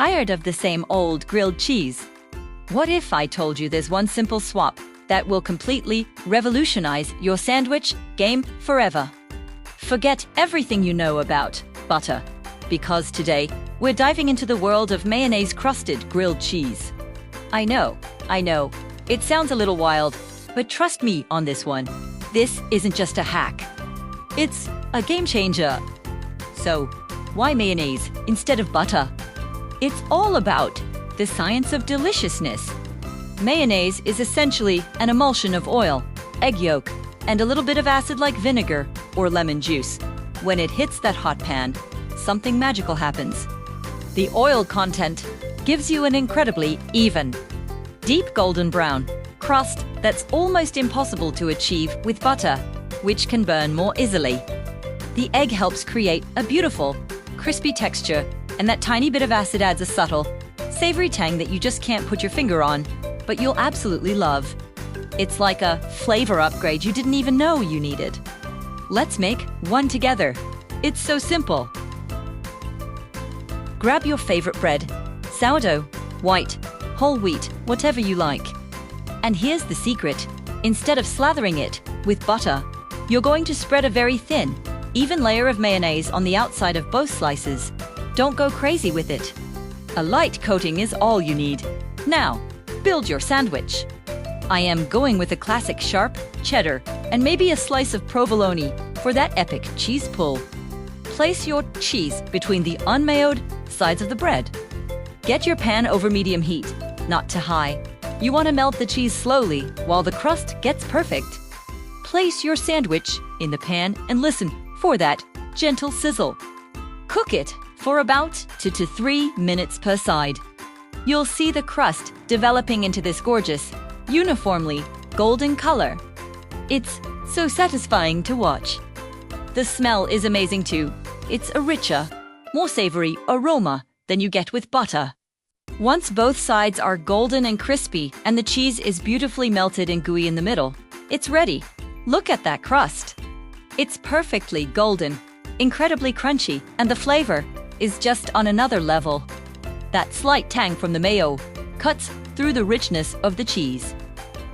Tired of the same old grilled cheese? What if I told you there's one simple swap that will completely revolutionize your sandwich game forever? Forget everything you know about butter, because today we're diving into the world of mayonnaise-crusted grilled cheese. I know, it sounds a little wild, but trust me on this one. This isn't just a hack. It's a game changer. So, why mayonnaise instead of butter? It's all about the science of deliciousness. Mayonnaise is essentially an emulsion of oil, egg yolk, and a little bit of acid like vinegar or lemon juice. When it hits that hot pan, something magical happens. The oil content gives you an incredibly even, deep golden brown crust that's almost impossible to achieve with butter, which can burn more easily. The egg helps create a beautiful, crispy texture, and that tiny bit of acid adds a subtle, savory tang that you just can't put your finger on, but you'll absolutely love. It's like a flavor upgrade you didn't even know you needed. Let's make one together. It's so simple. Grab your favorite bread, sourdough, white, whole wheat, whatever you like. And here's the secret. Instead of slathering it with butter, you're going to spread a very thin, even layer of mayonnaise on the outside of both slices. Don't go crazy with it. A light coating is all you need. Now, build your sandwich. I am going with a classic sharp cheddar and maybe a slice of provolone for that epic cheese pull. Place your cheese between the unmayoed sides of the bread. Get your pan over medium heat, not too high. You want to melt the cheese slowly while the crust gets perfect. Place your sandwich in the pan and listen for that gentle sizzle. Cook it for about 2 to 3 minutes per side. You'll see the crust developing into this gorgeous, uniformly golden color. It's so satisfying to watch. The smell is amazing too. It's a richer, more savory aroma than you get with butter. Once both sides are golden and crispy and the cheese is beautifully melted and gooey in the middle, it's ready. Look at that crust. It's perfectly golden, incredibly crunchy, and the flavor is just on another level. That slight tang from the mayo cuts through the richness of the cheese,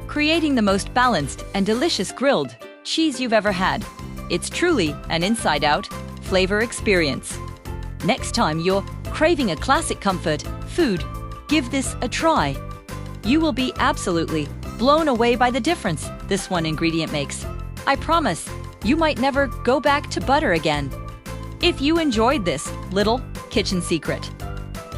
creating the most balanced and delicious grilled cheese you've ever had. It's truly an inside-out flavor experience. Next time you're craving a classic comfort food, give this a try. You will be absolutely blown away by the difference this one ingredient makes. I promise, you might never go back to butter again. If you enjoyed this little kitchen secret,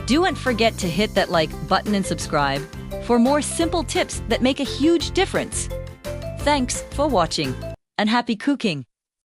don't forget to hit that like button and subscribe for more simple tips that make a huge difference. Thanks for watching and happy cooking!